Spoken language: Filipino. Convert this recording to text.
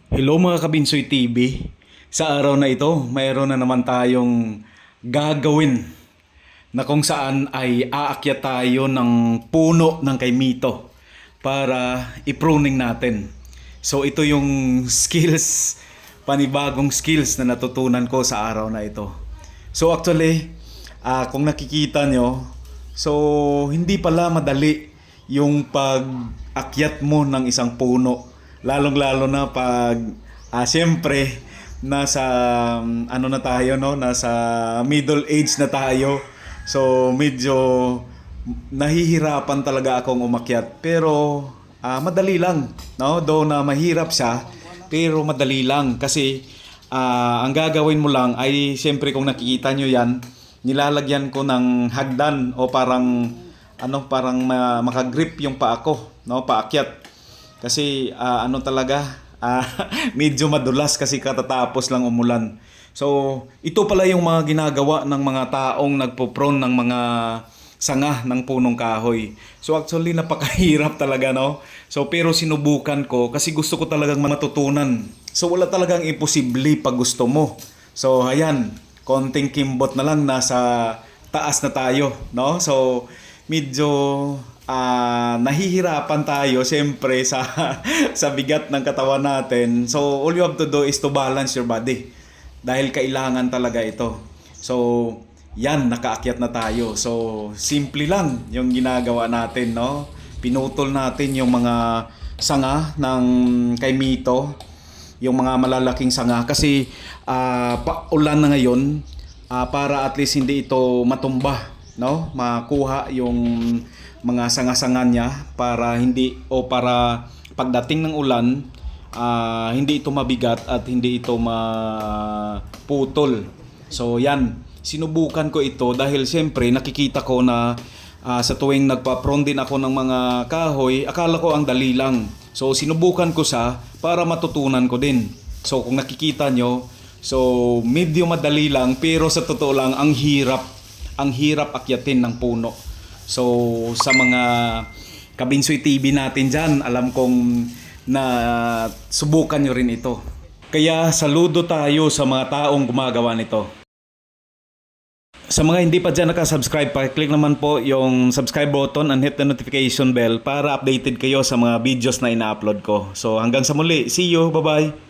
Hello mga Kabinsoy TV. Sa araw na ito, mayroon na naman tayong gagawin na kung saan ay aakyat tayo ng puno ng kay Mito para i-pruning natin. So ito yung skills, panibagong skills na natutunan ko sa araw na ito. So actually, kung nakikita nyo, so hindi pala madali yung pag-akyat mo ng isang puno. Lalong-lalo na pag siyempre nasa ano na tayo, no, nasa middle age na tayo. So medyo nahihirapan talaga akong umakyat, pero madali lang, no? Though na mahirap siya, pero madali lang kasi ang gagawin mo lang ay siyempre kung nakikita nyo yan, nilalagyan ko ng hagdan o parang makagrip yung paa ko, no, paakyat. Kasi ano talaga, medyo madulas kasi katatapos lang umulan. So, ito pala yung mga ginagawa ng mga taong nagpo-prone ng mga sanga ng punong kahoy. So, actually, napakahirap talaga, no? So, pero sinubukan ko kasi gusto ko talagang matutunan. So, wala talagang imposible pag gusto mo. So, ayan, konting kimbot na lang, nasa taas na tayo, no? So, medyo nahihirapan tayo siyempre sa sa bigat ng katawan natin. So all you have to do is to balance your body dahil kailangan talaga ito. So yan, nakaakyat na tayo. So simple lang yung ginagawa natin, no? Pinutol natin yung mga sanga ng kay Mito, yung mga malalaking sanga kasi paulan na ngayon, para at least hindi ito matumba, no? Makuha yung mga sanga-sanga niya para pagdating ng ulan, hindi ito mabigat at hindi ito maputol. So yan, sinubukan ko ito dahil siyempre nakikita ko na sa tuwing nagpa-prone din ako ng mga kahoy, akala ko ang dali lang. So sinubukan ko siya para matutunan ko din. So kung nakikita nyo, so medyo madali lang, pero sa totoo lang ang hirap akyatin ng puno. So sa mga Kabinsoy TV natin dyan, alam kong na subukan nyo rin ito. Kaya saludo tayo sa mga taong gumagawa nito. Sa mga hindi pa dyan nakasubscribe, pakiclick naman po yung subscribe button and hit the notification bell para updated kayo sa mga videos na ina-upload ko. So hanggang sa muli, see you, bye bye!